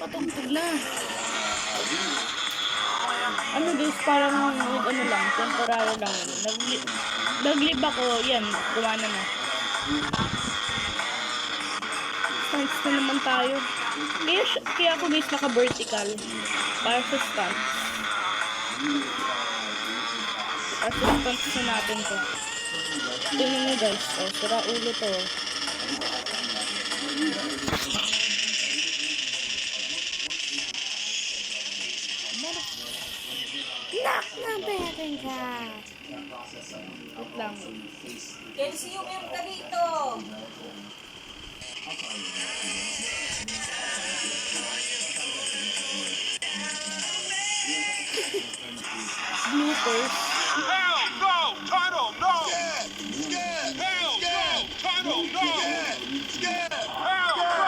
nakatugtog na. Ano guys, parang ano lang, temporary lang. Nag-live ako, yan, gumana na. Stunts na naman tayo. Kaya ako guys naka-vertical. Para sa stunts. Para sa stunts na natin to. Tingnan nyo guys, oh, sira ulo to. Knock na natin ka! Wait lang. LCUM ka dito! Bloopers. Hell no! Tunnel, no! Scared! Hell no! Tunnel, no! Scared! Hell no!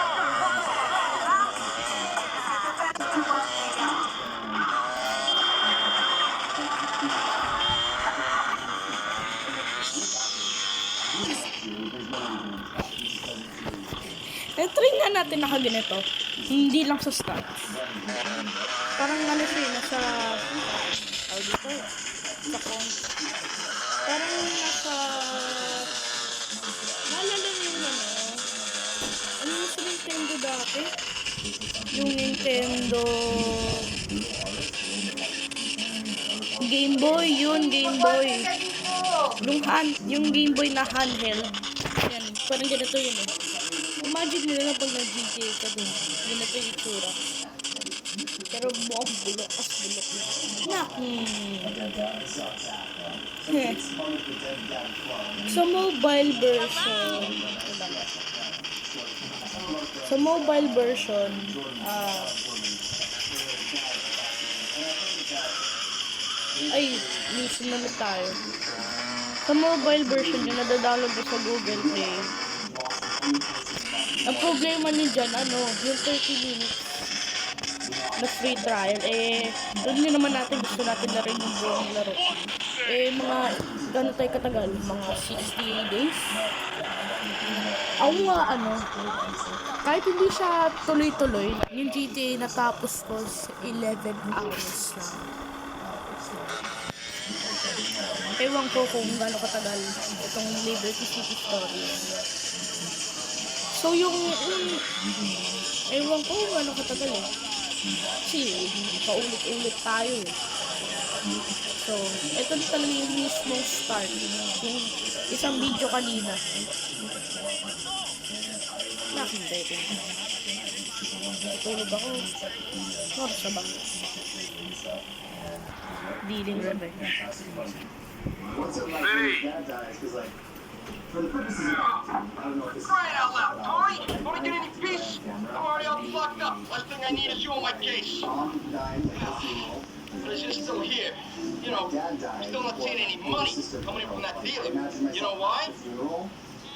Try nga natin nakaganito. Hindi lang sa stats. Parang ano siya, nasa auditor. Sa count. Parang nasa naalala niyo yung ano yung sa Nintendo dati? Yung Nintendo Game Boy, yun, Game Boy. Yung Game Boy na handheld. Yan, parang ganito yun eh. Imagine nila na pag nag-GTA ka dun. Ganito yung itsura. Pero buong bulok, as bulok na. Sa mobile version, may sumunod tayo. Sa mobile version, yung nadadownload mo sa Google Play. Ang problema niyo dyan, yung 30 minutes na free trial, doon nyo naman gusto natin na rin yung buong laro. Mga, gano'n tayo katagal? Mga 60 days? Ako nga, kahit hindi siya tuloy-tuloy, yung GTA natapos ko 11 hours na. Ewan ko kung gano'n katagal itong Liberty City Story. So, ewan ko kung gano'n katagal eh. Kasi, paulit-ulit tayo eh. So, ito talaga yung mismong start. Yung isang video kanina. Nakintay ko. Tutulog ako. Oras sa bang. Dealing rebel. Crying out loud, Tony! Want to get any peace? I'm already all fucked up. Last thing I need is you on my case. But it's just still here. You know, I'm still not seeing any money coming in from that dealer. You know why?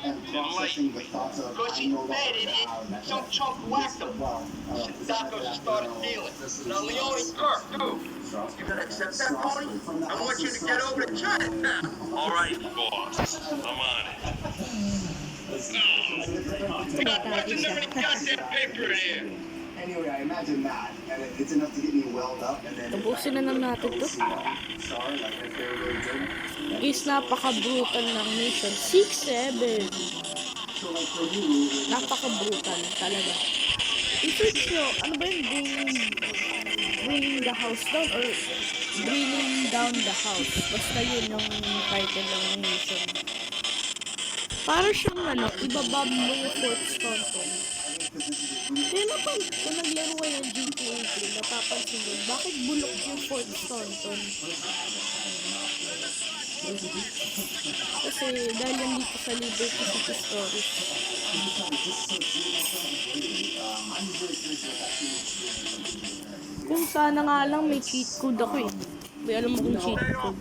Enlighten me. Because he's bad, idiot. Some chunk whacked him. Sindacos just started dealing. Now Leone Kirk, too. You gonna accept that, Tony? I want you to get over to Chinatown. All right, boss. I'm on it. We got questions every goddamn paper in here. Anyway, I imagine that, and it's enough to get me welled up, and then... Tapusin na natin to. Guys, napaka-brutal ng mission. 6-7. Napaka-brutal talaga. I-search nyo, ano ba yung bringing the house down or bringing down the house? Basta yun yung title ng mission. Para siyang ibabab mo yung Fort Staunton. Kaya naman, kung naglaro kayo ng GTA 3, napapansin mo, bakit bulok yung Fort Staunton? Kasi dahil yan dito sa Liberty City Stories. Kung sana nga lang may cheat code ako eh. May alam mo kung cheat code.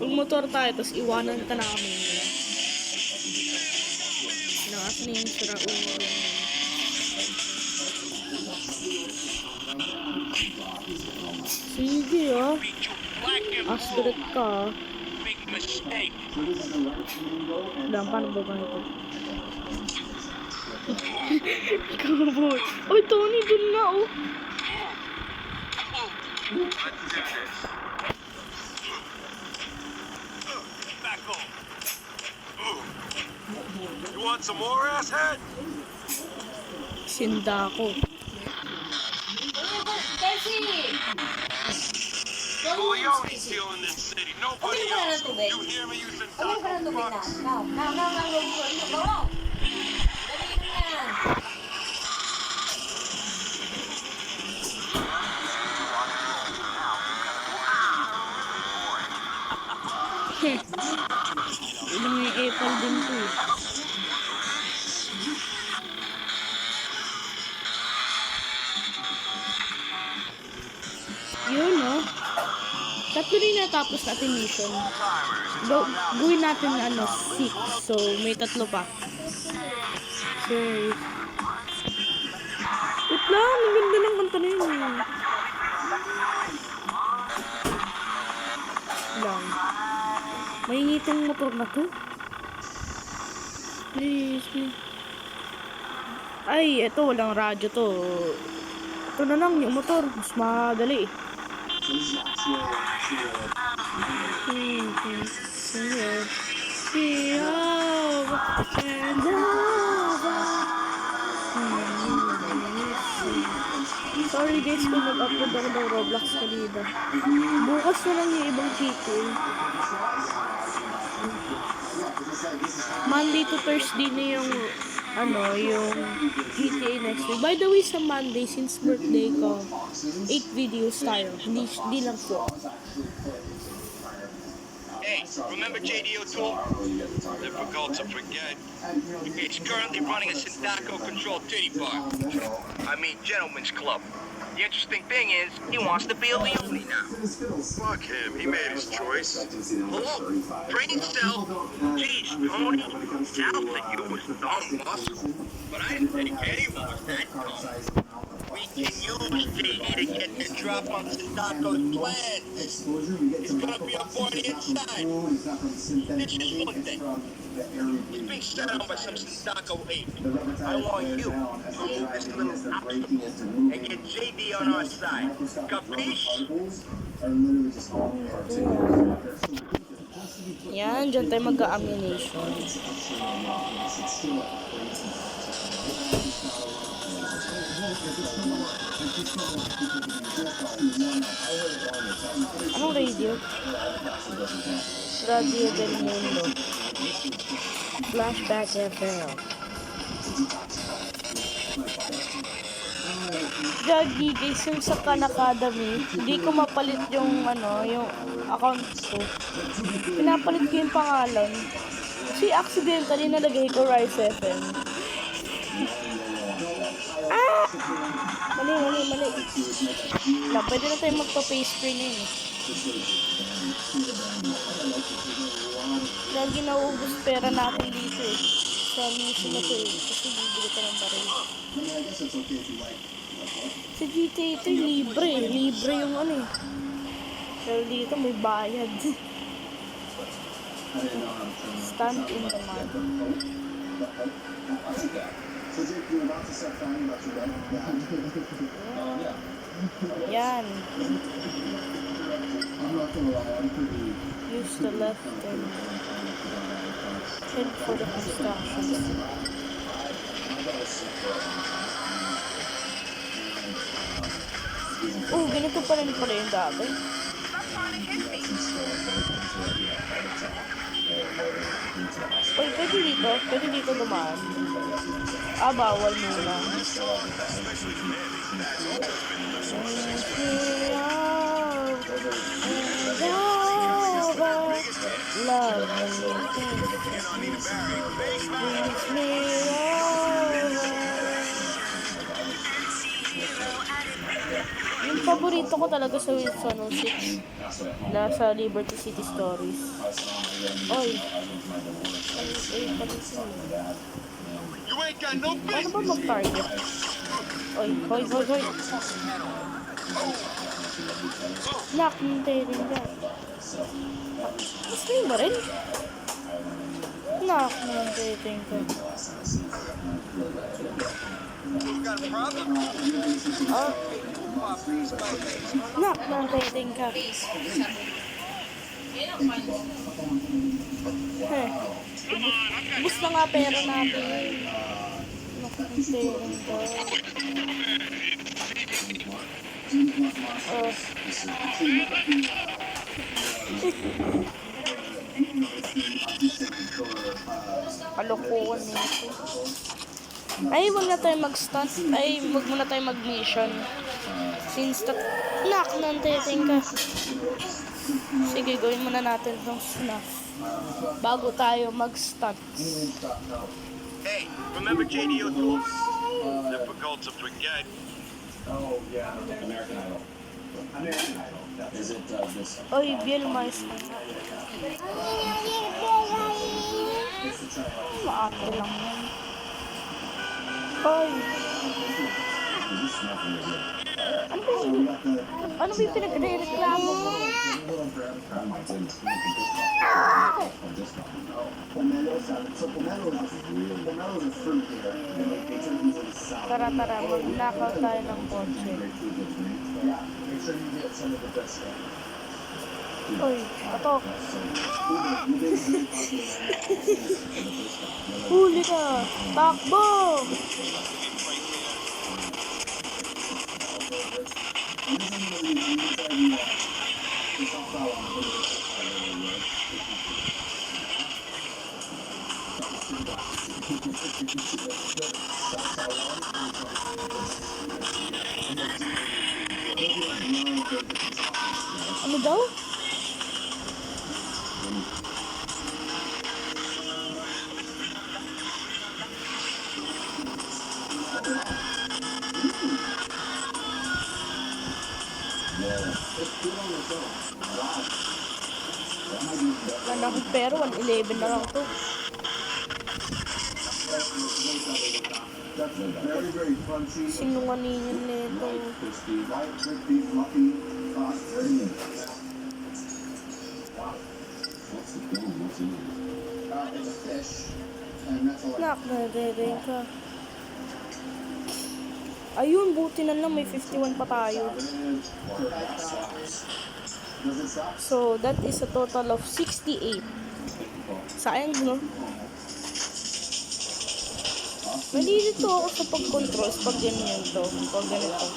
Magmotor tayo, tapos iwanan ka namin. Nakas na yung sira ulo. Sige Astrid ka. Paano ba ito? Kaboy. Oy, Tony, dun na, oh. Let's do this. Back home. You want some more, asshead? Sinda ko. Kasi! Leone's still in this city. Nobody Okay ka na ng else. tubig? You hear me? You said Ano ka ng tubig na? Now, go. Dali mo yan. Ilang may epal din to eh. Yun, no? Tatlo rin natapos natin mission. Gawin natin ano, 6. So, may tatlo pa. Okay. Wait lang, ang ganda ng kanta na yun eh. Lang. May itong motor na to. Please. Ay, eto, walang radyo to. Ito na lang, yung motor. Mas madali eh. Sorry guys kung nag-upload ako ng Roblox kanina. Bukas na lang yung ibang GTA. Monday to Thursday na yung yung GTA next week. By the way, sa Monday, since birthday ko, 8 videos tayo. Hindi lang po. Hey, remember JD O'Toole? difficult to forget. He's currently running a Sindaco-controlled titty bar. I mean, gentleman's club. The interesting thing is, he wants to be a Leone now. Fuck him. He made his choice. Hello? Training cell? Geez, Tony, Sal said you was dumb muscle. But I didn't think anyone was that dumb. We can use JD to get the drop on Sindaco's plan. It's gonna be a party inside. This is one thing. It's being set up by some Sindaco ape. I want you to move this little obstacle and get JD on our side. Capiche? Yan, dyan tayo mag-ammunition. Anong radio? Radio del Mundo. Flashback FM. Gagi guys, yung sa Khan Academy, hindi ko mapalit yung yung account ko. Pinapalit ko yung pangalan. Kasi accidentally nalagay ko Rise FM. Ah! Mali. Pwede na tayo magpa-face screen yun eh. Lagi nauubos pera natin dito eh. Sa mission na to eh. Kasi bibili ka ng baril. Sa GTA ito libre eh. Libre yung eh. Pero dito may bayad. Stand in the mud. So Jake, you're about to start crying about your bed? Yan. I'm not gonna lie, I'm pretty... Use the left and head for the construction. Oh, ganito pa rin pala yung dati. Uy, pwede dito dumaan. Ah, bawal muna. Love yung paborito ko talaga sa Wilson 06 nasa Liberty City Stories. Oy. You ain't got no Ano business. ba mag-target? Oy. Lock, hintay rin dyan. Gusto yung baril? Knock ng dating ka. You got a problem? Oh. Knock ng dating ka. Heh. Ubus na nga pera natin. Knock ng dating ka. Oh. Kalokohan nito. Ay, wag na tayo mag-stunt. Ay, wag muna tayo mag-mission. Since knock ng dating ka. Sige, gawin muna natin itong snuff. Bago tayo mag-stunt. Hey, remember JD O'Toole? Difficult to forget. Oh, yeah. American Idol. American Idol. Is it this? Oy, Biel Mais. Maate lang yan. Oy. Ano ba yung pinag-reklamo mo? Tara, mag-knockout tayo ng kotse. Oy, atok. Huli ka! Takbo! Ano daw? Wala akong pera, 111 na lang to. Very, very crunchy. Sinungalingan nito. Crispy, light, crispy, fluffy. It's a fish, and that's all. Nak, nadedeng ka. Ayun, buti na lang, may 51 pa tayo. So, that is a total of 68. Sayang, no? Nalilito ako sa pag-control pag ganyan to, pag ganito.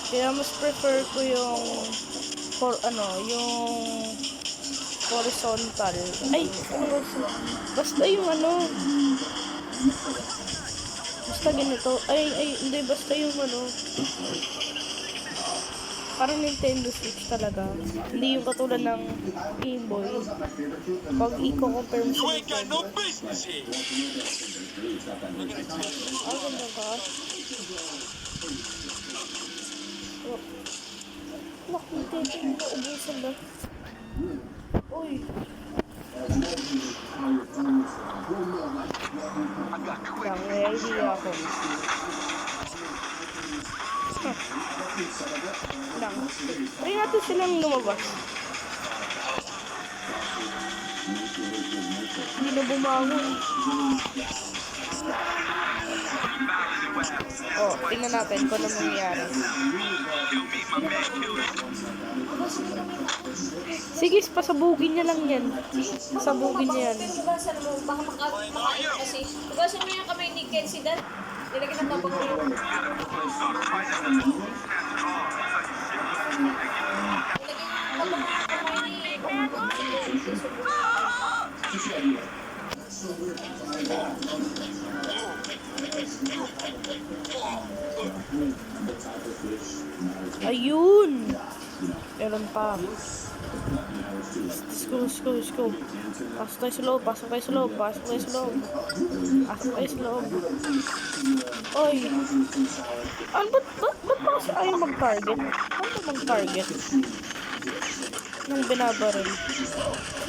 Kaya mas prefer ko yung yung horizontal. Ay, basta yung basta ganito. Ay, hindi, basta yung parang Nintendo Switch talaga. Hindi yung katulad ng Game Boy. Pag i-compare mo You sa ain't got no business here. ganda ka. Nak, Nintendo mo ubusan na. Uy. Lang, may idea ako. Lang. Try natin silang lumabas. Hindi na bumangon. Oh, tingnan natin kung ano mangyayari. Sige, pasabugin niya lang yan. Pasabugin niya yan. Tugasan mo, baka makain kasi. Tugasan mo yung kamay ni Kenzie Dan. Nilagyan ng tabang mo. Nilagyan ng tabang mo yung kamay ni Ayun! Meron pa. Let's go. Pasok tayo sa loob. Pasok tayo sa loob. Oy! Ano ba't kasi ayaw mag-target? Ano ba mag-target? Nung binabaril.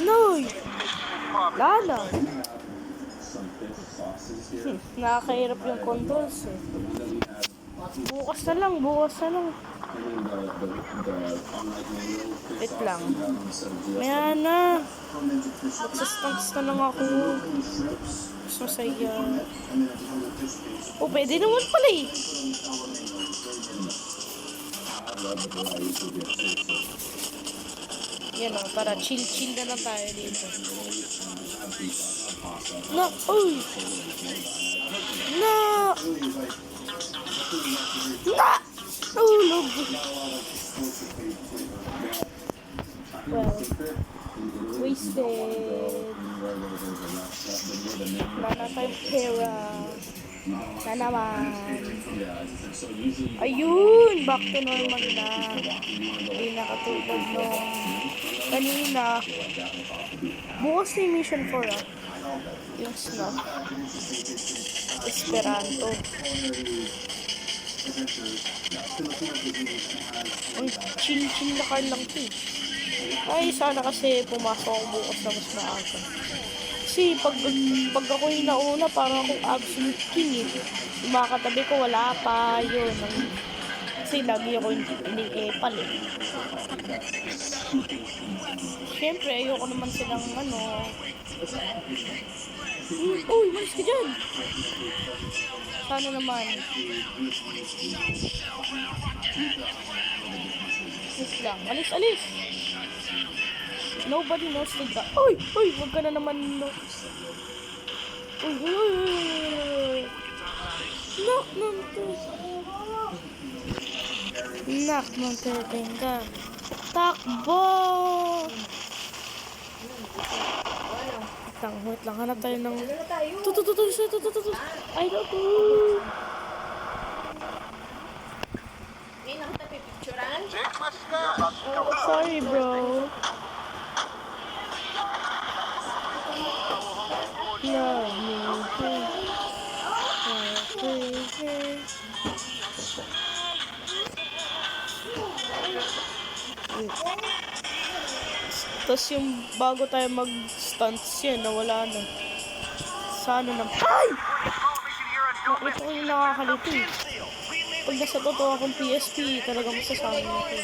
Noy! Lala! Nakakahirap yung controls eh. Bukas na lang, bukas na lang. I mean, the unlike manual. Wait lang. Instead of US. Maya na. Magsastunts na lang ako. Mas masaya. Oh, pwede naman pala eh. Yan o, para chill-chill na lang tayo dito. Na! Uy! Na! Na! Ulog! Well, wasted. Wala na tayong pera. Na naman. Ayun! Back to normal na. Hindi na katulad nung kanina. Bukas na yung mission 4 ah. Yung snow. Esperanto. Ang chill-chill na car lang to eh. Ay, sana kasi pumasok ako bukas na mas maaga. Kasi pag ako yung nauna, parang akong absolute king eh. Yung mga katabi ko, wala pa yun. Kasi lagi ako ini-epal eh. Siyempre, ayoko naman silang ano. Uy, malis ka dyan! Sana naman. Wait lang. Alis, alis! Nobody knows the guy. Uy! Uy! Huwag ka na naman. No. Uy! Uy! Uy! Uy! Knock ng Knock ng tetenga. Takbo! Wait lang. Hanap tayo ng... Tutututu. Ay, naku! Ngayon ako tayo pipicturan. Take my stuff. Oh, sorry, bro. Love me, Tapos yung bago tayo mag-stunts yan, nawala na. Sana na... Ay! Nakita ko yung nakakalito eh. Pag nasa totoo akong PSP, talagang masasama natin.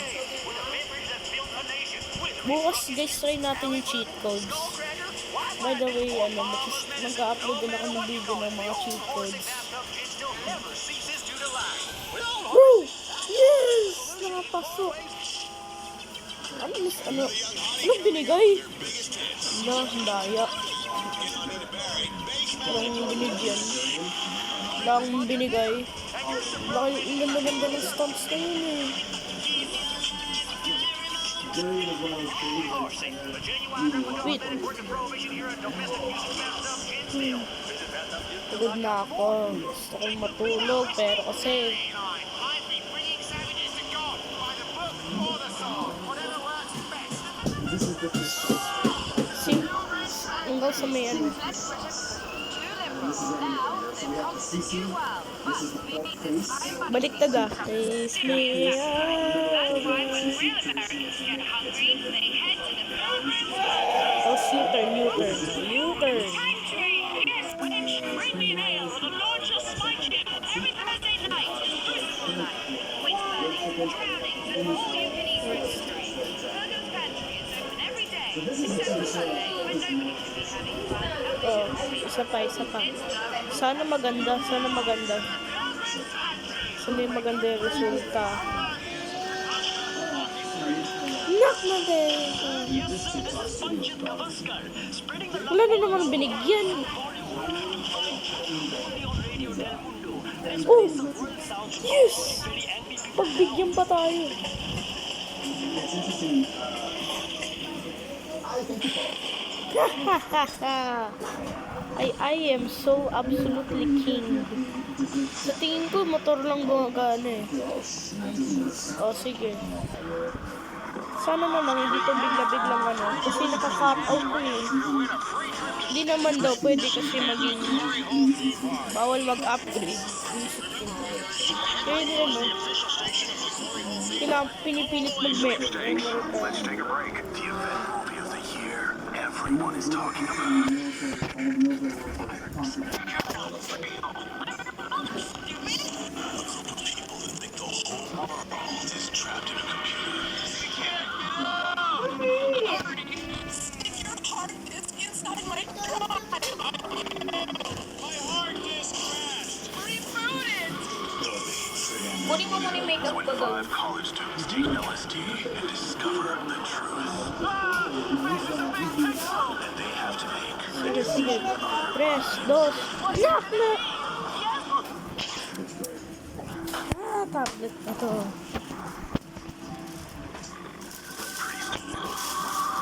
Bukas guys, try natin yung cheat codes. By the way, mag-upload din ako ng video ng mga cheat codes. Bro! Yes! Nakapasok! Anong binigay? Daya. Walang binigyan. Walang binigay. Ang ganda-ganda ng stamps na yun eh. Wait. Pagod na ako. Gusto kong matulog pero kasi hanggang sa may ano. Baliktad ah. Taste me tapos U-turn. Oh, isa pa. Sana maganda. Sana yung maganda yung resulta. Knock na din. Wala na naman binigyan. Oh! Yes! Pagbigyan pa tayo. I am so absolutely king. Sa tingin ko, motor lang gumagana eh. O, sige. Sana naman hindi to bigla-biglang ano. Kasi naka-cut out ko eh. Hindi naman daw pwede kasi maging bawal mag-upgrade. Kaya din ano. Kailangan pinipilit mag-met. Let's take a break. The event movie of the year. Everyone is talking about it. makeup ko doon. 5 college students take LSD and discover the truth. And they have to make Sige, sige. 3, 2, knock na! Tablet na to.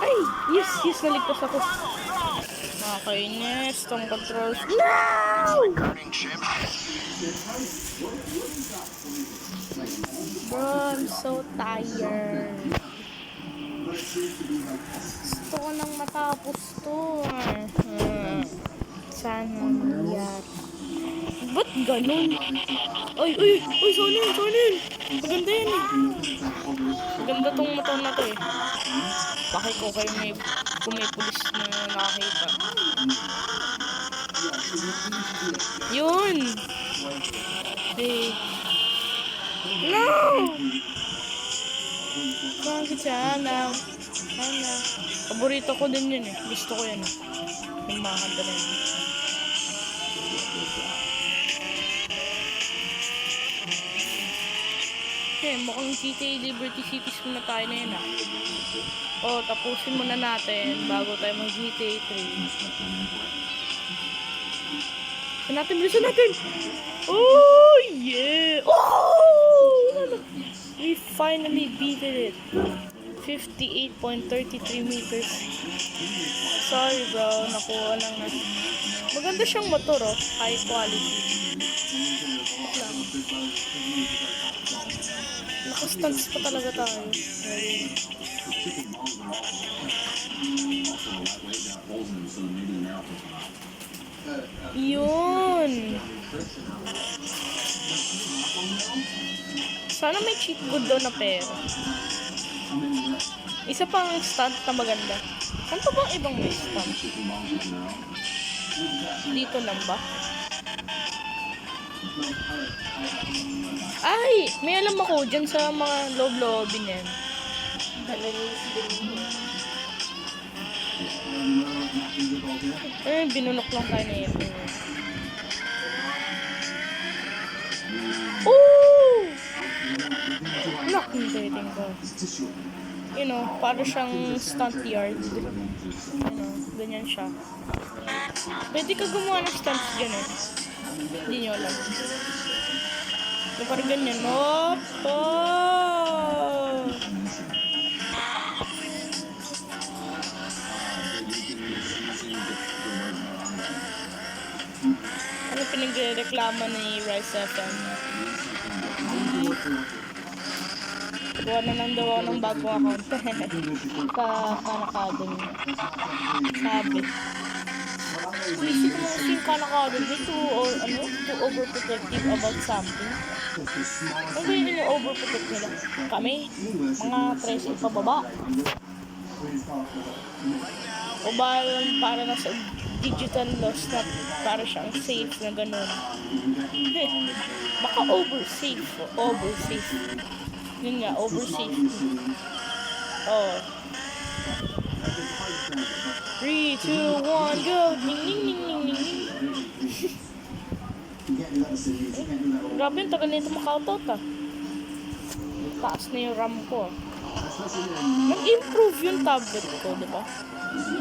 Ay! Yes! Yes! Naligtas ako. Nakakainis. Tong controls. No! guarding chip. Bro, I'm so tired. Gusto ko nang matapos to. Sana nangyari. Ba't ganun? Ay, ay, ay, sonin, sonin. Maganda yan eh. Maganda tong motor na to eh. Bakit ko kayo kung may pulis na nakakita. Yun! Hey. No! Bakit sana? Sana. Paborito ko din yun eh. Gusto ko yun eh. Yung mga kanta na yun. Okay, mukhang GTA Liberty Cities muna tayo na yun ah. O, tapusin muna natin bago tayo mag GTA 3. Bilisan natin! Oh, yeah! Oh! We finally beat it. 58.33 meters. Sorry bro, nakuha lang na. Maganda siyang motor oh. High quality. Lang. Nakastance pa talaga tayo. Yun! Sana may cheat code doon na pera. Isa pang stunt na maganda. Ano pa bang ibang may stunt? Dito lang ba? Ay! May alam ako dyan sa mga loob-loobin yan. Eh, binunok lang tayo na yun. Oh! Lock yung dating ko. You know, para siyang stunt yard. You know, ganyan siya. Pwede ka gumawa ng stunts dyan eh. Hindi nyo alam. So, parang ganyan. Hop! Oh! Ano pinagreklama ni Rise FM? Gawa na lang daw ako ng bagong account. Khan Academy. Sabi. Isip mo kasi yung Khan Academy too overprotective about something. Ano ba yun yung overprotect nila? Kami, mga 13 pababa. O ba para na sa digital loss na para siyang safe na gano'n. Baka oversafe. Oversafe. Yun nga, oversafe. Oh. 3, 2, 1, go! Ning, ning, ning, ning, ning, ning. Grabe yung tagal na ito makautot ah. Taas na yung RAM ko. Nag-improve yung tablet ko, diba?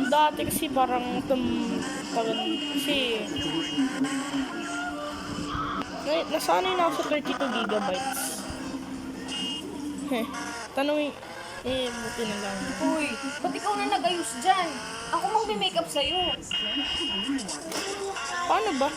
Dati kasi parang kasi nasanay na ako sa 32 gigabytes. Tanong buti na lang. Uy, ba't ikaw na nag-ayos dyan? Ako mag-makeup sa'yo. Paano ba?